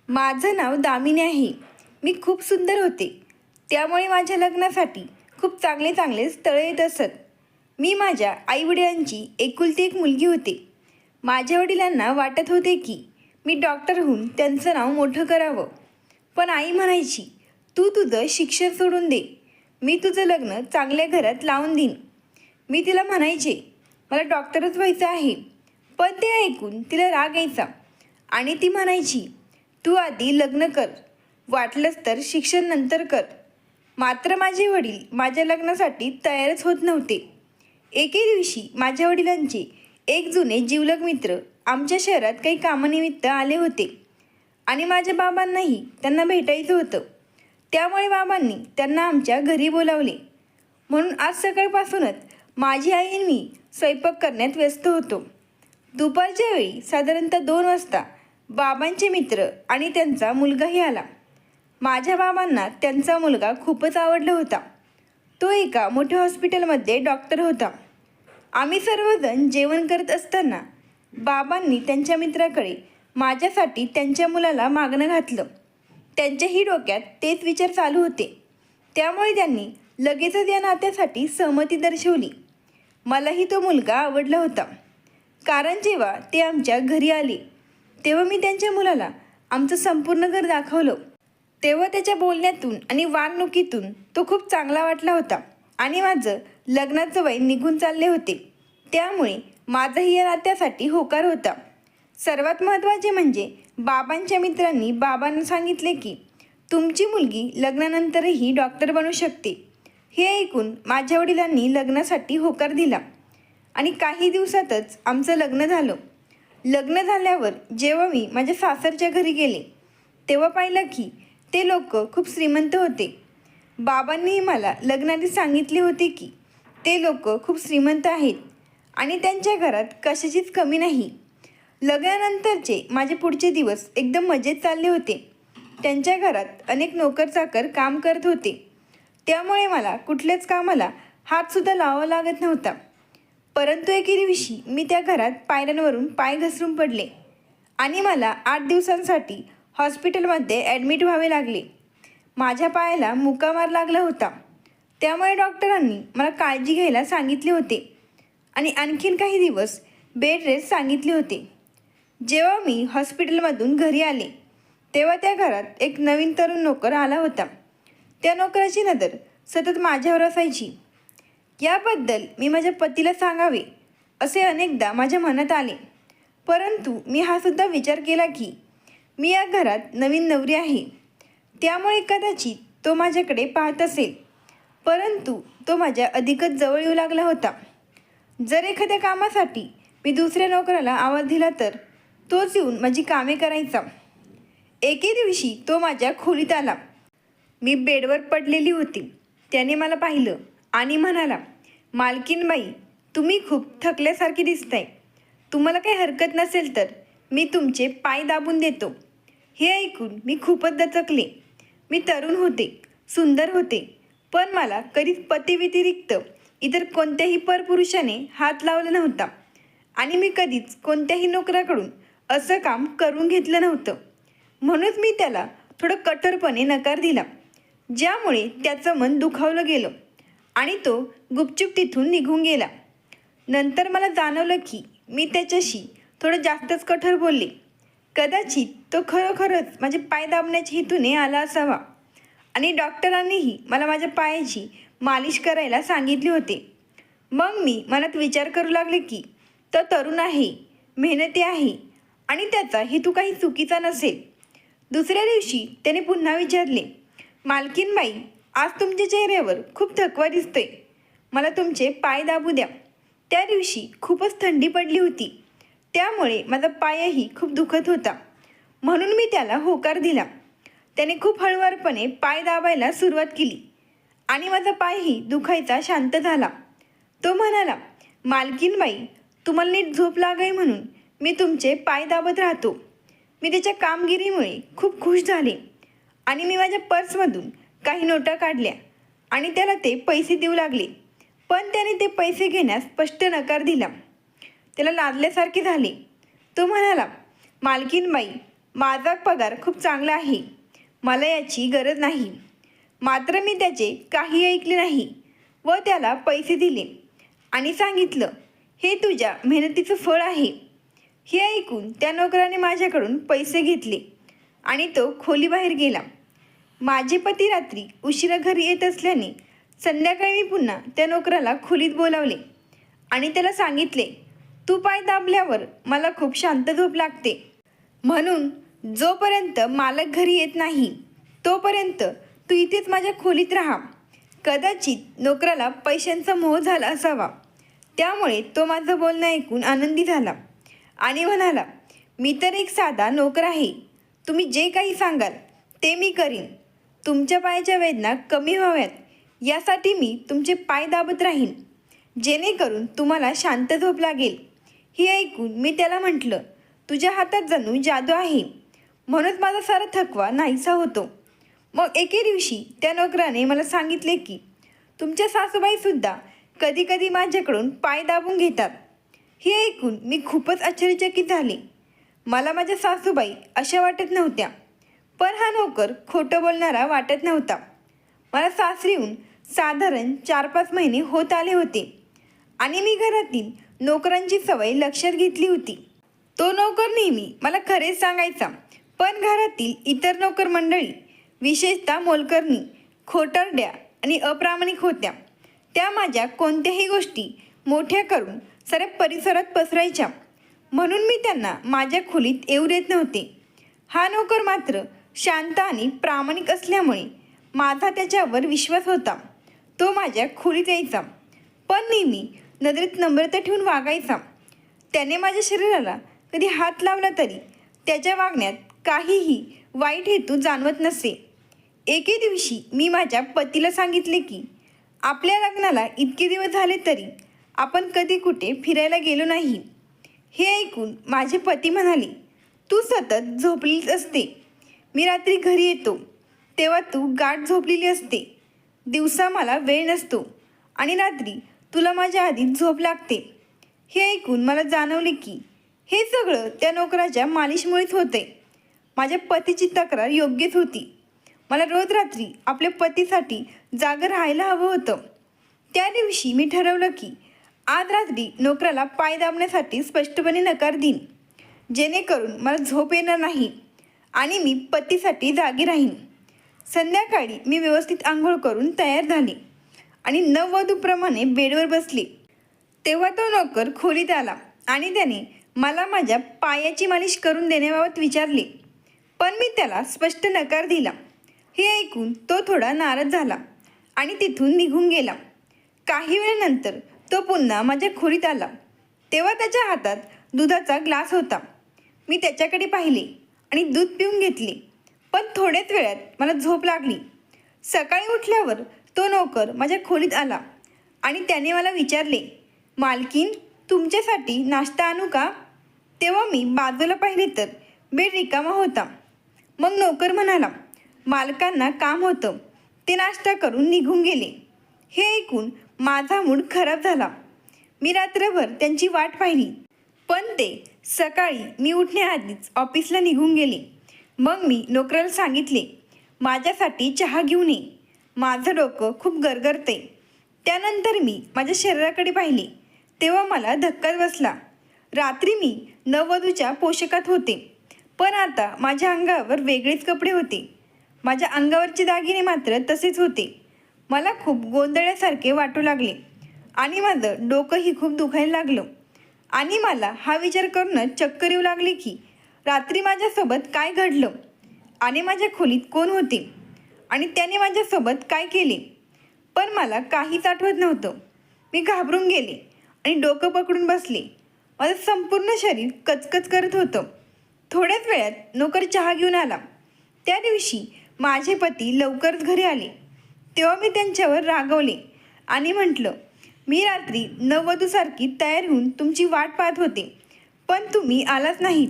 माझं नाव दामिनी आहे. मी खूप सुंदर होते. त्यामुळे माझ्या लग्नासाठी खूप चांगले चांगले स्थळं येत असत. मी माझ्या आईवडिलांची एकुलती एक मुलगी होते. माझ्या वडिलांना वाटत होते की मी डॉक्टर होऊन त्यांचं नाव मोठं करावं. पण आई म्हणायची, तू तुझं शिक्षण सोडून दे. मी तुझं लग्न चांगल्या घरात लावून देईन. मी तिला म्हणायचे, मला डॉक्टरच व्हायचं आहे. पण ते ऐकून तिला राग यायचा आणि ती म्हणायची, तू आधी लग्न कर, वाटलंच तर शिक्षण नंतर कर. मात्र माझे वडील माझ्या लग्नासाठी तयारच होत नव्हते. एके दिवशी माझ्या वडिलांचे एक जुने जिवलग मित्र आमच्या शहरात काही कामानिमित्त आले होते आणि माझ्या बाबांनाही त्यांना भेटायचं होतं. त्यामुळे बाबांनी त्यांना आमच्या घरी बोलावले. म्हणून आज सकाळपासूनच माझी आई आणि मी स्वयंपाक करण्यात व्यस्त होतो. दुपारच्या वेळी साधारणतः 2 वाजता बाबांचे मित्र आणि त्यांचा मुलगाही आला. माझ्या बाबांना त्यांचा मुलगा खूपच आवडला होता. तो एका मोठ्या हॉस्पिटलमध्ये डॉक्टर होता. आम्ही सर्वजण जेवण करत असताना बाबांनी त्यांच्या मित्राकडे माझ्यासाठी त्यांच्या मुलाला मागणं घातलं. त्यांच्याही डोक्यात तेच विचार चालू होते. त्यामुळे त्यांनी लगेचच या नात्यासाठी सहमती दर्शवली. मलाही तो मुलगा आवडला होता. कारण जेव्हा ते आमच्या घरी आले तेव्हा मी त्यांच्या मुलाला आमचं संपूर्ण घर दाखवलं. तेव्हा त्याच्या बोलण्यातून आणि वागणुकीतून तो खूप चांगला वाटला होता आणि माझं लग्नाचं वय निघून चालले होते. त्यामुळे माझंही या नात्यासाठी होकार होता. सर्वात महत्त्वाचे म्हणजे बाबांच्या मित्रांनी बाबांना सांगितले की तुमची मुलगी लग्नानंतरही डॉक्टर बनू शकते. हे ऐकून माझ्या वडिलांनी लग्नासाठी होकार दिला आणि काही दिवसातच आमचं लग्न झालं. लग्न झाल्यावर जेव्हा मी माझ्या सासरच्या घरी गेले तेव्हा पाहिलं की ते लोक खूप श्रीमंत होते. बाबांनीही मला लग्नाआधी सांगितले होते की ते लोक खूप श्रीमंत आहेत आणि त्यांच्या घरात कशाचीच कमी नाही. लग्नानंतरचे माझे पुढचे दिवस एकदम मजेत चालले होते. त्यांच्या घरात अनेक नोकर चाकर काम करत होते. त्यामुळे मला कुठल्याच कामाला हातसुद्धा लावावा लागत नव्हता. परंतु एके दिवशी मी त्या घरात पायऱ्यांवरून पाय घसरून पडले आणि मला 8 दिवसांसाठी हॉस्पिटलमध्ये ॲडमिट व्हावे लागले. माझ्या पायाला मुका मार लागला होता. त्यामुळे डॉक्टरांनी मला काळजी घ्यायला सांगितले होते आणि आणखीन काही दिवस बेड रेस्ट सांगितले होते. जेव्हा मी हॉस्पिटलमधून घरी आले तेव्हा त्या घरात एक नवीन तरुण नोकर आला होता. त्या नोकराची नजर सतत माझ्यावर असायची. याबद्दल मी माझ्या पतीला सांगावे असे अनेकदा माझ्या मनात आले. परंतु मी हा सुद्धा विचार केला की मी या घरात नवीन नवरी आहे. त्यामुळे कदाचित तो माझ्याकडे पाहत असेल. परंतु तो माझ्या अधिकच जवळ येऊ लागला होता. जर एखाद्या कामासाठी मी दुसऱ्या नोकराला आवाज दिला तर तोच येऊन माझी कामे करायचा. एके दिवशी तो माझ्या खोलीत आला. मी बेडवर पडलेली होती. त्याने मला पाहिलं आणि म्हणाला, मालकीनबाई, तुम्ही खूप थकल्यासारखी दिसताय. तुम्हाला काही हरकत नसेल तर मी तुमचे पाय दाबून देतो. हे ऐकून मी खूपच दचकले. मी तरुण होते, सुंदर होते, पण मला कधीच पतीव्यतिरिक्त इतर कोणत्याही परपुरुषाने हात लावला नव्हता आणि मी कधीच कोणत्याही नोकराकडून असं काम करून घेतलं नव्हतं. म्हणूनच मी त्याला थोडं कठोरपणे नकार दिला, ज्यामुळे त्याचं मन दुखावलं गेलं आणि तो गुपचूप तिथून निघून गेला. नंतर मला जाणवलं की मी त्याच्याशी थोडं जास्तच कठोर बोलले. कदाचित तो खरोखरच माझे पाय दाबण्याच्या हेतूने आला असावा आणि डॉक्टरांनीही मला माझ्या पायाची मालिश करायला सांगितले होते. मग मी मनात विचार करू लागले की तो तरुण आहे, मेहनती आहे आणि त्याचा हेतू काही चुकीचा नसेल. दुसऱ्या दिवशी त्याने पुन्हा विचारले, मालकीनबाई, आज तुमच्या चेहऱ्यावर खूप थकवा दिसतोय. मला तुमचे पाय दाबू द्या. त्या दिवशी खूपच थंडी पडली होती. त्यामुळे माझा पायही खूप दुखत होता. म्हणून मी त्याला होकार दिला. त्याने खूप हळुवारपणे पाय दाबायला सुरुवात केली आणि माझा पायही दुखायचा शांत झाला. तो म्हणाला, मालकीनबाई, तुम्हाला नीट झोप लागावी म्हणून मी तुमचे पाय दाबत राहतो. मी त्याच्या कामगिरीमुळे खूप खुश झाले आणि मी माझ्या पर्समधून काही नोटा काढल्या आणि त्याला ते पैसे देऊ लागले. पण त्याने ते पैसे घेण्यास स्पष्ट नकार दिला. त्याला लादल्यासारखे झाले. तो म्हणाला, मालकीनबाई, माझा पगार खूप चांगला आहे, मला याची गरज नाही. मात्र मी त्याचे काही ऐकले नाही व त्याला पैसे दिले आणि सांगितलं, हे तुझ्या मेहनतीचं फळ आहे. हे ऐकून त्या नोकराने माझ्याकडून पैसे घेतले आणि तो खोलीबाहेर गेला. माझे पती रात्री उशिरा घरी येत असल्याने संध्याकाळी मी पुन्हा त्या नोकराला खोलीत बोलावले आणि त्याला सांगितले, तू पाय दाबल्यावर मला खूप शांत झोप लागते, म्हणून जोपर्यंत मालक घरी येत नाही तोपर्यंत तू इथेच माझ्या खोलीत राहा. कदाचित नोकराला पैशांचा मोह झाला असावा, त्यामुळे तो माझं बोलणं ऐकून आनंदी झाला आणि म्हणाला, मी तर एक साधा नोकर आहे, तुम्ही जे काही सांगाल ते मी करीन. तुमच्या पायाच्या वेदना कमी व्हाव्यात यासाठी मी तुमचे पाय दाबत राहीन, जेणेकरून तुम्हाला शांत झोप लागेल. हे ऐकून मी त्याला म्हटलं, तुझ्या हातात जणू जादू आहे, म्हणून माझा सारा थकवा नाहीसा होतो. मग एके दिवशी त्या नोकराने मला सांगितले की तुमच्या सासूबाईसुद्धा कधीकधी माझ्याकडून पाय दाबून घेतात. हे ऐकून मी खूपच आश्चर्यचकित झाले. मला माझ्या सासूबाई अशा वाटत नव्हत्या, पण हा नोकर खोटं बोलणारा वाटत नव्हता. मला सासरी येऊन साधारण 4-5 महिने होत आले होते आणि मी घरातील नोकरांची सवय लक्षात घेतली होती. तो नोकर नेहमी मला खरेच सांगायचा, पण घरातील इतर नोकर मंडळी, विशेषतः मोलकरणी, खोटारड्या आणि अप्रामाणिक होत्या. त्या माझ्या कोणत्याही गोष्टी मोठ्या करून साऱ्या परिसरात पसरायच्या, म्हणून मी त्यांना माझ्या खोलीत येऊ देत नव्हते. हा नोकर मात्र शांत आणि प्रामाणिक असल्यामुळे माझा त्याच्यावर विश्वास होता. तो माझ्या खोलीत यायचा, पण नेहमी नजरेत नम्रता ठेवून वागायचा. त्याने माझ्या शरीराला कधी हात लावला तरी त्याच्या वागण्यात काहीही वाईट हेतू जाणवत नसे. एके दिवशी मी माझ्या पतीला सांगितले की आपल्या लग्नाला इतके दिवस झाले तरी आपण कधी कुठे फिरायला गेलो नाही. हे ऐकून माझे पती म्हणाले, तू सतत झोपलीच असते. मी रात्री घरी येतो तेव्हा तू गाढ झोपलेली असते. दिवसा मला वेळ नसतो आणि रात्री तुला माझ्या आधी झोप लागते. हे ऐकून मला जाणवले की हे सगळं त्या नोकराच्या मालिशमुळेच होते. माझ्या पतीची तक्रार योग्यच होती. मला रोज रात्री आपल्या पतीसाठी जागं राहायला हवं होतं. त्या दिवशी मी ठरवलं की आज रात्री नोकराला पाय दाबण्यासाठी स्पष्टपणे नकार देईन, जेणेकरून मला झोप येणार नाही आणि मी पतीसाठी जागी राहीन. संध्याकाळी मी व्यवस्थित आंघोळ करून तयार झाले आणि नववधूप्रमाणे बेडवर बसले. तेव्हा तो नोकर खोलीत आला आणि त्याने मला माझ्या पायाची मालिश करून देण्याबाबत विचारले, पण मी त्याला स्पष्ट नकार दिला. हे ऐकून तो थोडा नाराज झाला आणि तिथून निघून गेला. काही वेळानंतर तो पुन्हा माझ्या खोलीत आला. तेव्हा त्याच्या हातात दुधाचा ग्लास होता. मी त्याच्याकडे पाहिले आणि दूध पिऊन घेतले, पण थोड्याच वेळात मला झोप लागली. सकाळी उठल्यावर तो नोकर माझ्या खोलीत आला आणि त्याने मला विचारले, मालकीन, तुमच्यासाठी नाश्ता आणू का? तेव्हा मी बाजूला पाहिले तर बेड रिकामा होता. मग नोकर म्हणाला, मालकांना काम होतं, ते नाश्ता करून निघून गेले. हे ऐकून माझा मूड खराब झाला. मी रात्रभर त्यांची वाट पाहिली, पण ते सकाळी मी उठण्याआधीच ऑफिसला निघून गेले. मग मी नोकराला सांगितले, माझ्यासाठी चहा घेऊन ये, माझं डोकं खूप गरगरते. त्यानंतर मी माझ्या शरीराकडे पाहिले तेव्हा मला धक्काच बसला. रात्री मी नववधूच्या पोशाखात होते, पण आता माझ्या अंगावर वेगळेच कपडे होते. माझ्या अंगावरचे दागिने मात्र तसेच होते. मला खूप गोंधळल्यासारखे वाटू लागले आणि माझं डोकंही खूप दुखायला लागलं आणि मला हा विचार करूनच चक्कर येऊ लागली की रात्री माझ्यासोबत काय घडलं आणि माझ्या खोलीत कोण होते आणि त्याने माझ्यासोबत काय केले. पण मला काहीच आठवत नव्हतं. मी घाबरून गेले आणि डोकं पकडून बसले. माझं संपूर्ण शरीर कचकच करत होतं. थोड्याच वेळात नोकर चहा घेऊन आला. त्या दिवशी माझे पती लवकरच घरी आले. तेव्हा मी त्यांच्यावर रागवले आणि म्हटलं, मी रात्री नववधूसारखी तयार होऊन तुमची वाट पाहत होते, पण तुम्ही आलाच नाहीत.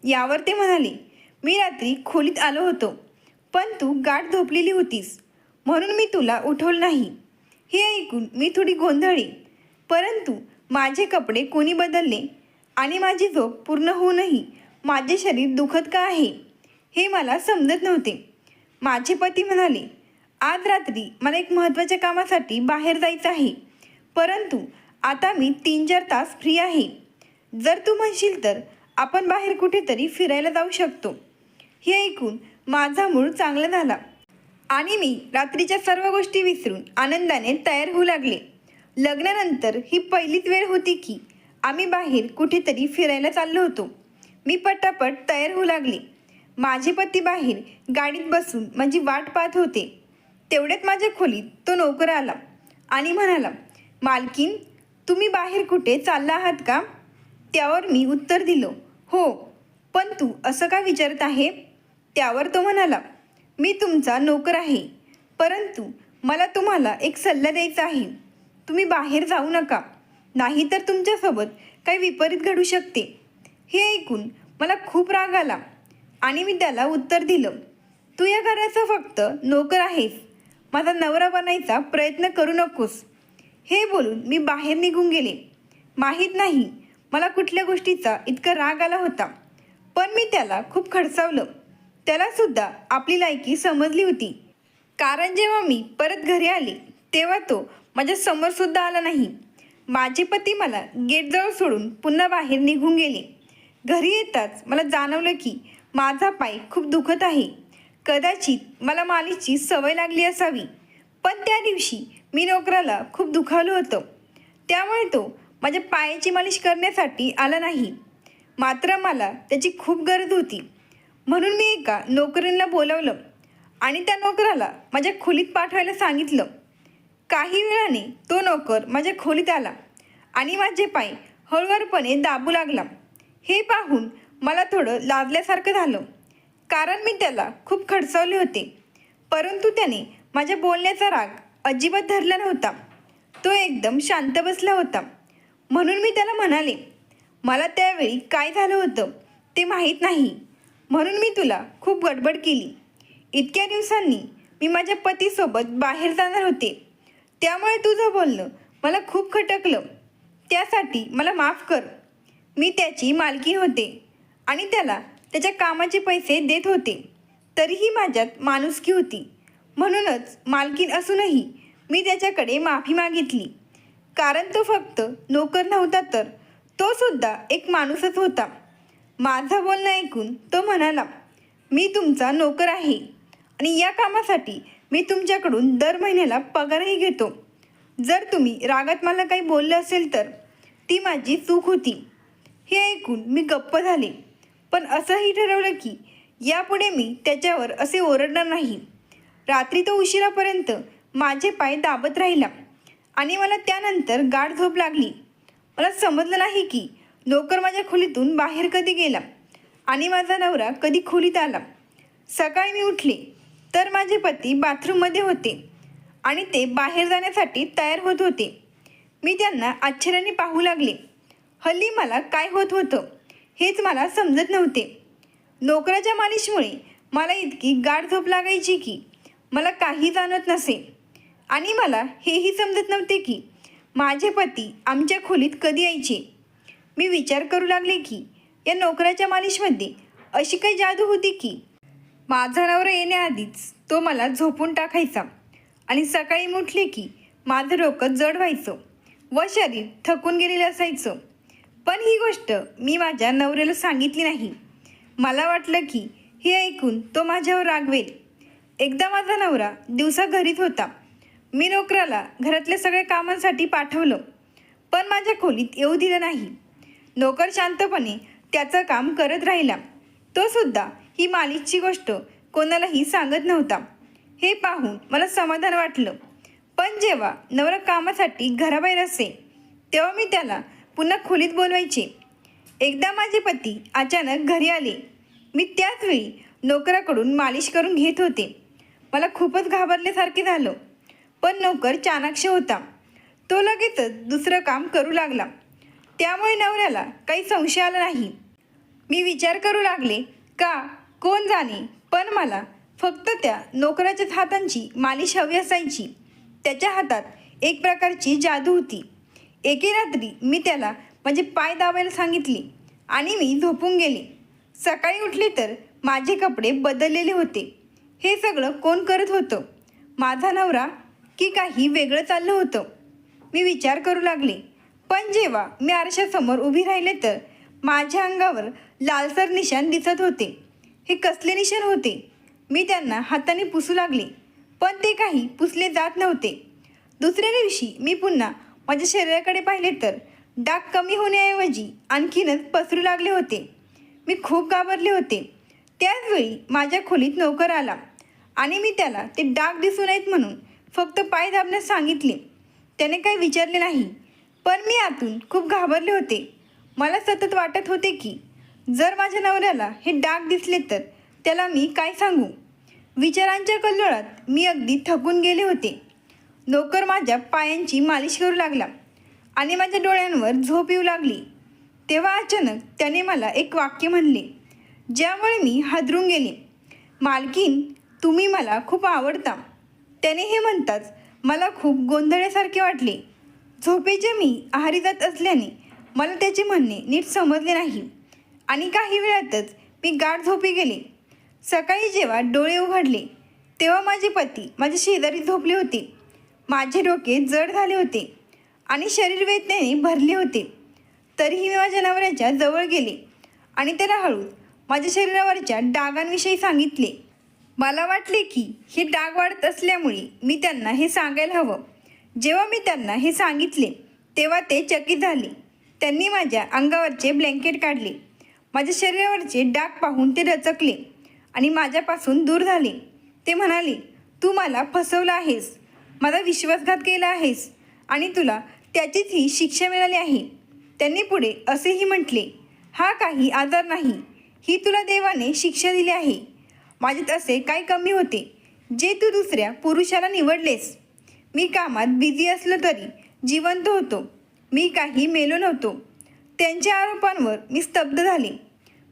यावर ते म्हणाले, मी रात्री खोलीत आलो होतो, पण तू गाढ झोपलेली होतीस, म्हणून मी तुला उठवलं नाही. हे ऐकून मी थोडी गोंधळली, परंतु माझे कपडे कोणी बदलले आणि माझी झोप पूर्ण होऊनही माझे शरीर दुखत का आहे हे मला समजत नव्हते. माझे पती म्हणाले, आज रात्री मला एक महत्त्वाच्या कामासाठी बाहेर जायचं आहे, परंतु आता मी 3-4 तास फ्री आहे. जर तू म्हणशील तर आपण बाहेर कुठेतरी फिरायला जाऊ शकतो. हे ऐकून माझा मूड चांगला झाला आणि मी रात्रीच्या सर्व गोष्टी विसरून आनंदाने तयार होऊ लागले. लग्नानंतर ही पहिलीच वेळ होती की आम्ही बाहेर कुठेतरी फिरायला चाललो होतो. मी पटापट तयार होऊ लागले. माझे पती बाहेर गाडीत बसून माझी वाट पाहत होते. तेवढ्यात माझ्या खोलीत तो नोकर आला आणि म्हणाला, मालकीन, तुम्ही बाहेर कुठे चालला आहात का? त्यावर मी उत्तर दिलं, हो, पण तू असं का विचारत आहे? त्यावर तो म्हणाला, मी तुमचा नोकर आहे, परंतु मला तुम्हाला एक सल्ला द्यायचा आहे. तुम्ही बाहेर जाऊ नका, नाहीतर तुमच्यासोबत काही विपरीत घडू शकते. हे ऐकून मला खूप राग आला आणि मी त्याला उत्तर दिलं, तू या घराचा फक्त नोकर आहेस, माझा नवरा बनायचा प्रयत्न करू नकोस. हे बोलून मी बाहेर निघून गेले. माहीत नाही मला कुठल्या गोष्टीचा इतका राग आला होता, पण मी त्याला खूप खडसावलं. त्यालासुद्धा आपली लायकी समजली होती, कारण जेव्हा मी परत घरी आले तेव्हा तो माझ्या समोरसुद्धा आला नाही. माझे पती मला गेटजवळ सोडून पुन्हा बाहेर निघून गेले. घरी येताच मला जाणवलं की माझा पाय खूप दुखत आहे. कदाचित मला मालिशची सवय लागली असावी, पण त्या दिवशी मी नोकराला खूप दुखावलं होतं, त्यामुळे तो माझ्या पायाची मालिश करण्यासाठी आला नाही. मात्र मला त्याची खूप गरज होती, म्हणून मी एका नोकरीला बोलावलं आणि त्या नोकराला माझ्या खोलीत पाठवायला सांगितलं. काही वेळाने तो नोकर माझ्या खोलीत आला आणि माझे पाय हळूवारपणे दाबू लागला. हे पाहून मला थोडं लाजल्यासारखं झालं, कारण मी त्याला खूप खडसावले होते, परंतु त्याने माझ्या बोलण्याचा राग अजिबात धरला नव्हता. तो एकदम शांत बसला होता. म्हणून मी त्याला म्हणाले, मला त्यावेळी काय झालं होतं ते माहीत नाही, म्हणून मी तुला खूप गडबड केली. इतक्या दिवसांनी मी माझ्या पतीसोबत बाहेर जाणार होते, त्यामुळे तुझं बोलणं मला खूप खटकलं. त्यासाठी मला माफ कर. मी त्याची मालकीण होते आणि त्याला त्याच्या कामाचे पैसे देत होते, तरीही माझ्यात माणुसकी होती. म्हणूनच मालकीण असूनही मी त्याच्याकडे माफी मागितली, कारण तो फक्त नोकर नव्हता, तर तो सुद्धा एक माणूसच होता. माझं बोलणं ऐकून तो म्हणाला, मी तुमचा नोकर आहे आणि या कामासाठी मी तुमच्याकडून दर महिन्याला पगारही घेतो. जर तुम्ही रागात मला काही बोललं असेल तर ती माझी चूक होती. हे ऐकून मी गप्प झाले, पण असंही ठरवलं की यापुढे मी त्याच्यावर असे ओरडणार नाही. रात्री तो उशिरापर्यंत माझे पाय दाबत राहिला आणि मला त्यानंतर गाढ झोप लागली. मला समजलं नाही की नोकर माझ्या खोलीतून बाहेर कधी गेला आणि माझा नवरा कधी खोलीत आला. सकाळी मी उठले तर माझे पती बाथरूममध्ये होते आणि ते बाहेर जाण्यासाठी तयार होत होते. मी त्यांना आश्चर्याने पाहू लागले. हल्ली मला काय होत होतं हेच मला समजत नव्हते. नोकराच्या मालिशमुळे मला इतकी गाढ झोप लागायची की मला काही जाणवत नसे आणि मला हेही समजत नव्हते की माझे पती आमच्या खोलीत कधी यायचे. मी विचार करू लागले की या नोकराच्या मालिशमध्ये अशी काही जादू होती की माझा नवरा येण्याआधीच तो मला झोपून टाकायचा आणि सकाळी मी उठले की माझं डोकं जड व्हायचं व शरीर थकून गेलेलं असायचं. पण ही गोष्ट मी माझ्या नवऱ्याला सांगितली नाही. मला वाटलं की हे ऐकून तो माझ्यावर रागवेल. एकदा माझा नवरा दिवसा घरीच होता. मी नोकराला घरातल्या सगळ्या कामांसाठी पाठवलं, पण माझ्या खोलीत येऊ दिलं नाही. नोकर शांतपणे त्याचं काम करत राहिला. तो सुद्धा ही मालिशची गोष्ट कोणालाही सांगत नव्हता. हे पाहून मला समाधान वाटलं. पण जेव्हा नवरा कामासाठी घराबाहेर असे तेव्हा मी त्याला पुन्हा खोलीत बोलवायचे. एकदा माझे पती अचानक घरी आले. मी त्याच वेळी नोकराकडून मालिश करून घेत होते. मला खूपच घाबरल्यासारखे झालं, पण नोकर चाणाक्ष होता. तो लगेचच दुसरं काम करू लागला, त्यामुळे नवऱ्याला काही संशय आला नाही. मी विचार करू लागले का कोण जाणे, पण मला फक्त त्या नोकराच्याच हातांची मालिश हवी असायची. त्याच्या हातात एक प्रकारची जादू होती. एके रात्री मी त्याला माझे पाय दाबायला सांगितले आणि मी झोपून गेले. सकाळी उठले तर माझे कपडे बदललेले होते. हे सगळं कोण करत होतं? माझा नवरा की काही वेगळं चाललं होतं? मी विचार करू लागले. पण जेव्हा मी आरशासमोर उभी राहिले तर माझ्या अंगावर लालसर निशाण दिसत होते. हे कसले निशाण होते? मी त्यांना हाताने पुसू लागले, पण ते काही पुसले जात नव्हते. दुसऱ्या दिवशी मी पुन्हा माझ्या शरीराकडे पाहिले तर डाग कमी होण्याऐवजी आणखीनच पसरू लागले होते. मी खूप घाबरले होते. त्याचवेळी माझ्या खोलीत नोकर आला आणि मी त्याला ते डाग दिसू नयेत म्हणून फक्त पाय दाबण्यास सांगितले. त्याने काही विचारले नाही, पण मी आतून खूप घाबरले होते. मला सतत वाटत होते की जर माझ्या नवऱ्याला हे डाग दिसले तर त्याला मी काय सांगू? विचारांच्या कल्लोळात मी अगदी थकून गेले होते. नोकर माझ्या पायांची मालिश करू लागला आणि माझ्या डोळ्यांवर झोप येऊ लागली. तेव्हा अचानक त्याने मला एक वाक्य म्हणले, ज्यामुळे मी हादरून गेले. मालकीन, तुम्ही मला खूप आवडता. त्याने हे म्हणताच मला खूप गोंधळल्यासारखे वाटले. झोपेचे मी आहारी जात असल्याने मला त्याचे म्हणणे नीट समजले नाही आणि काही वेळातच मी गाढ झोपी गेले. सकाळी जेव्हा डोळे उघडले तेव्हा माझे पती माझ्या शेजारी झोपले होते. माझे डोके जड झाले होते आणि शरीर वेदनेने भरले होते. तरीही मी माझ्या नवऱ्याच्या जवळ गेले आणि त्याला हळूच माझ्या शरीरावरच्या डागांविषयी सांगितले. मला वाटले की हे डाग वाढत असल्यामुळे मी त्यांना हे सांगायला हवं. जेव्हा मी त्यांना हे सांगितले तेव्हा ते चकित झाले. त्यांनी माझ्या अंगावरचे ब्लँकेट काढले. माझ्या शरीरावरचे डाग पाहून ते रचकले आणि माझ्यापासून दूर झाले. ते म्हणाले, तू मला फसवलं आहेस, माझा विश्वासघात केला आहेस आणि तुला त्याचीच ही शिक्षा मिळाली आहे. त्यांनी पुढे असेही म्हटले, हा काही आजार नाही, ही तुला देवाने शिक्षा दिली आहे. माझ्यात असे काय कमी होते जे तू दुसऱ्या पुरुषाला निवडलेस? मी कामात बिझी असलो तरी जिवंत होतो. मी काही मेलो नव्हतो. त्यांच्या आरोपांवर मी स्तब्ध झाले.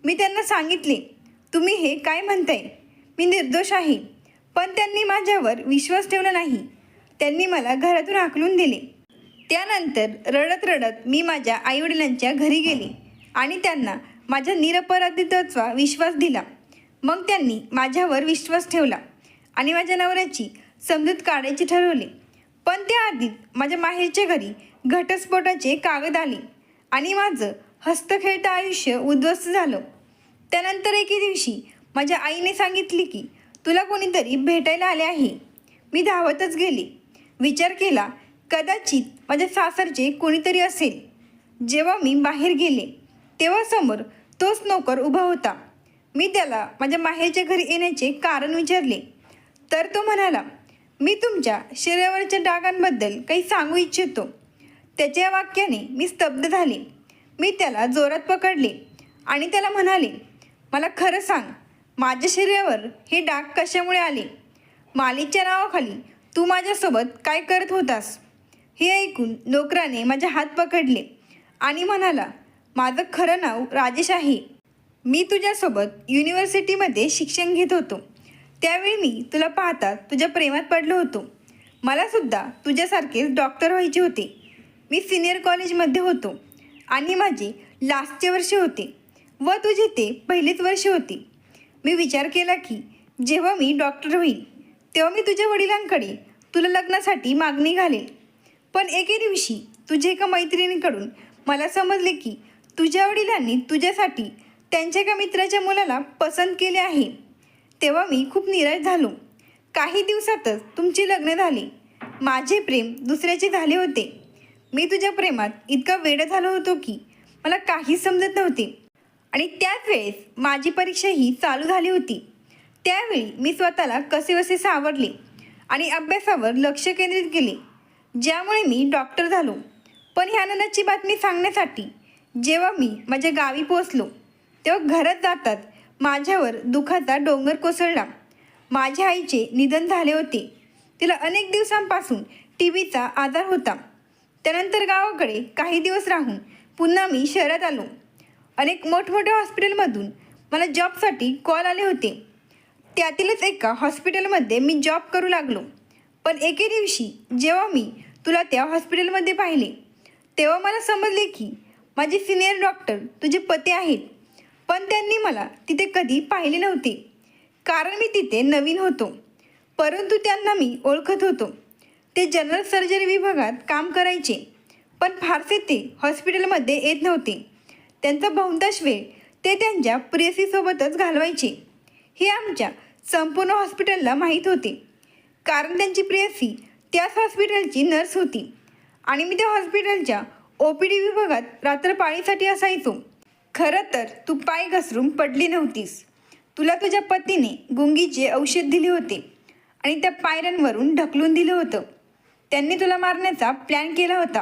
मी त्यांना सांगितले, तुम्ही हे काय म्हणताय? मी निर्दोष आहे. पण त्यांनी माझ्यावर विश्वास ठेवला नाही. त्यांनी मला घरातून हाकलून दिले. त्यानंतर रडत रडत मी माझ्या आईवडिलांच्या घरी गेले आणि त्यांना माझ्या निरपराधित्वाचा विश्वास दिला. मग त्यांनी माझ्यावर विश्वास ठेवला आणि माझ्या नवऱ्याची समजूत काढायची ठरवले. पण त्याआधीच माझ्या माहेरच्या घरी घटस्फोटाचे कागद आले आणि माझं हस्तखेळतं आयुष्य उद्ध्वस्त झालं. त्यानंतर एके दिवशी माझ्या आईने सांगितले की तुला कोणीतरी भेटायला आले आहे. मी धावतच गेले. विचार केला, कदाचित माझ्या सासरचे कोणीतरी असेल. जेव्हा मी बाहेर गेले तेव्हा समोर तोच नोकर उभा होता. मी त्याला माझ्या माहेरच्या घरी येण्याचे कारण विचारले तर तो म्हणाला, मी तुमच्या शरीरावरच्या डागांबद्दल काही सांगू इच्छितो. त्याच्या वाक्याने मी स्तब्ध झाले. मी त्याला जोरात पकडले आणि त्याला म्हणाले, मला खरं सांग, माझ्या शरीरावर हे डाग कशामुळे आले? मालिकच्या नावाखाली तू माझ्यासोबत काय करत होतास? हे ऐकून नोकराने माझे हात पकडले आणि म्हणाला, माझं खरं नाव राजेश आहे. मी तुझ्यासोबत युनिव्हर्सिटीमध्ये शिक्षण घेत होतो. त्यावेळी मी तुला पाहता तुझ्या प्रेमात पडलो होतो. मलासुद्धा तुझ्यासारखेच डॉक्टर व्हायचे होते. मी सिनियर कॉलेजमध्ये होतो आणि माझे लास्टचे वर्ष होते व तुझे ते पहिलेच वर्ष होते. मी विचार केला की जेव्हा मी डॉक्टर होईल तेव्हा मी तुझ्या वडिलांकडे तुला लग्नासाठी मागणी घालेल. पण एके दिवशी तुझ्या एका मैत्रिणीकडून मला समजले की तुझ्या वडिलांनी तुझ्यासाठी त्यांच्या एका मित्राच्या मुलाला पसंत केले आहे. तेव्हा मी खूप निराश झालो. काही दिवसातच तुमचे लग्न झाले. माझे प्रेम दुसऱ्याचे झाले होते. मी तुझ्या प्रेमात इतका वेडा झालो होतो की मला काहीच समजत नव्हते. आणि त्याच वेळेस माझी परीक्षाही चालू झाली होती. त्यावेळी मी स्वतःला कसेबसे सावरले आणि अभ्यासावर लक्ष केंद्रित केले, ज्यामुळे मी डॉक्टर झालो. पण ह्या आनंदाची बातमी सांगण्यासाठी जेव्हा मी माझ्या गावी पोचलो तेव्हा घरात जातात माझ्यावर दुःखाचा डोंगर कोसळला. माझ्या आईचे निधन झाले होते. तिला अनेक दिवसांपासून टीबीचा आजार होता. त्यानंतर गावाकडे काही दिवस राहून पुन्हा मी शहरात आलो. अनेक मोठमोठ्या हॉस्पिटलमधून मला जॉबसाठी कॉल आले होते. त्यातीलच एका हॉस्पिटलमध्ये मी जॉब करू लागलो. पण एके दिवशी जेव्हा मी तुला त्या हॉस्पिटलमध्ये पाहिले तेव्हा मला समजले की माझे सिनियर डॉक्टर तुझे पती आहेत. पण त्यांनी मला तिथे कधी पाहिले नव्हते, कारण मी तिथे नवीन होतो. परंतु त्यांना मी ओळखत होतो. ते जनरल सर्जरी विभागात काम करायचे, पण फारसे ते हॉस्पिटलमध्ये येत नव्हते. त्यांचा बहुतांश वेळ ते त्यांच्या प्रेयसीसोबतच घालवायचे. हे आमच्या संपूर्ण हॉस्पिटलला माहीत होते, कारण त्यांची प्रेयसी त्याच हॉस्पिटलची नर्स होती आणि मी त्या हॉस्पिटलच्या OPD विभागात रात्रपाळीसाठी असायचो. खरं तर तू पाय घसरून पडली नव्हतीस. तुला तुझ्या पतीने गुंगीचे औषध दिले होते आणि त्या पायऱ्यांवरून ढकलून दिलं होतं. त्यांनी तुला मारण्याचा प्लॅन केला होता,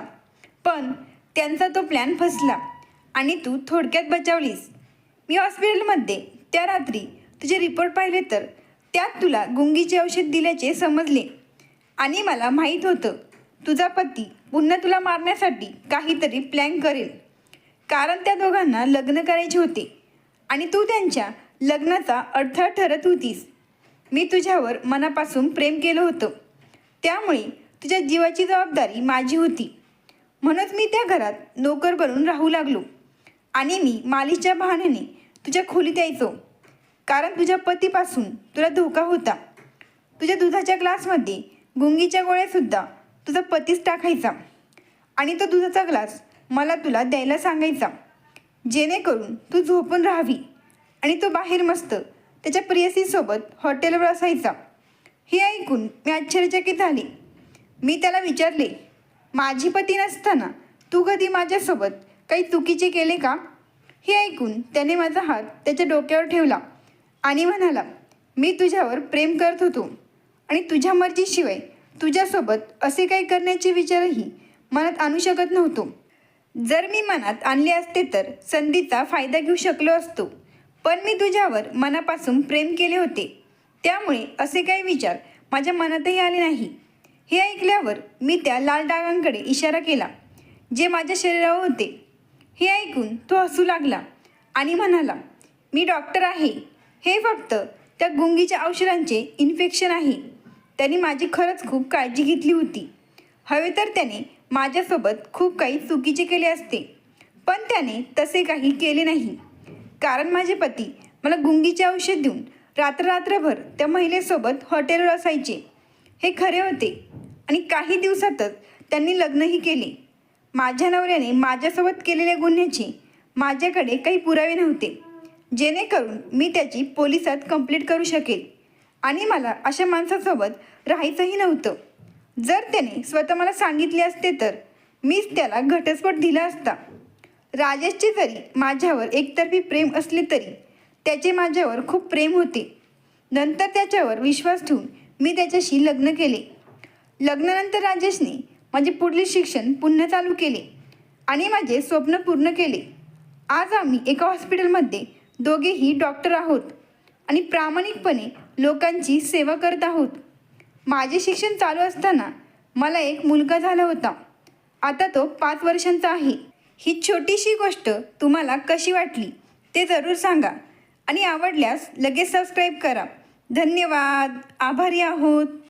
पण त्यांचा तो प्लॅन फसला आणि तू थोडक्यात बचावलीस. मी हॉस्पिटलमध्ये त्या रात्री तुझे रिपोर्ट पाहिले तर त्यात तुला गुंगीचे औषध दिल्याचे समजले आणि मला माहीत होतं तुझा पती पुन्हा तुला मारण्यासाठी काहीतरी प्लॅन करेल, कारण त्या दोघांना लग्न करायचे होते आणि तू त्यांच्या लग्नाचा अडथळा ठरत होतीस. मी तुझ्यावर मनापासून प्रेम केलं होतं, त्यामुळे तुझ्या जीवाची जबाबदारी माझी होती. म्हणूनच मी त्या घरात नोकर बनून राहू लागलो आणि मी मालिशच्या बहाण्याने तुझ्या खोलीत यायचो, कारण तुझ्या पतीपासून तुला धोका होता. तुझ्या दुधाच्या ग्लासमध्ये गुंगीच्या गोळ्यासुद्धा तुझा पतीच टाकायचा आणि तो दुधाचा ग्लास मला तुला द्यायला सांगायचा, जेणेकरून तू झोपून राहावी आणि तो बाहेर मस्त त्याच्या प्रेयसीसोबत हॉटेलवर असायचा. हे ऐकून मी आश्चर्यचकित झाले. मी त्याला विचारले, माझी पती नसताना तू कधी माझ्यासोबत काही चुकीचे केले का? हे ऐकून त्याने माझा हात त्याच्या डोक्यावर ठेवला आणि म्हणाला, मी तुझ्यावर प्रेम करत होतो आणि तुझ्या मर्जीशिवाय तुझ्यासोबत असे काही करण्याचे विचारही मनात आणू शकत नव्हतो. जर मी मनात आणले असते तर संधीचा फायदा घेऊ शकलो असतो, पण मी तुझ्यावर मनापासून प्रेम केले होते, त्यामुळे असे काही विचार माझ्या मनातही आले नाही. हे ऐकल्यावर मी त्या लाल डागांकडे इशारा केला जे माझ्या शरीरावर होते. हे ऐकून तो हसू लागला आणि म्हणाला, मी डॉक्टर आहे. हे फक्त त्या गुंगीच्या औषधांचे इन्फेक्शन आहे. त्यांनी माझी खरंच खूप काळजी घेतली होती. हवे तर त्याने माझ्यासोबत खूप काही चुकीचे केले असते, पण त्याने तसे काही केले नाही, कारण माझे पती मला गुंगीचे औषध देऊन रात्रभर त्या महिलेसोबत हॉटेलवर असायचे. हे खरे होते आणि काही दिवसातच त्यांनी लग्नही केले. माझ्या नवऱ्याने माझ्यासोबत केलेल्या गुन्ह्याचे माझ्याकडे काही पुरावे नव्हते, जेणेकरून मी त्याची पोलिसात कंप्लेंट करू शकेल आणि मला अशा माणसासोबत राहायचंही नव्हतं. जर त्याने स्वतः मला सांगितले असते तर मीच त्याला घटस्फोट दिला असता. राजेशचे जरी माझ्यावर एकतर्फी प्रेम असले तरी त्याचे माझ्यावर खूप प्रेम होते. नंतर त्याच्यावर विश्वास ठेवून मी त्याच्याशी लग्न केले. लग्नानंतर राजेशने माझे पुढील शिक्षण पुन्हा चालू केले आणि माझे स्वप्न पूर्ण केले. आज आम्ही एका हॉस्पिटलमध्ये दोघेही डॉक्टर आहोत आणि प्रामाणिकपणे लोकांची सेवा करत आहोत. माझे शिक्षण चालू असताना मला एक मुलगा झाला होता. आता तो 5 वर्षांचा आहे. ही छोटीशी गोष्ट तुम्हाला कशी वाटली ते जरूर सांगा आणि आवडल्यास लगेच सबस्क्राईब करा. धन्यवाद. आभारी आहोत.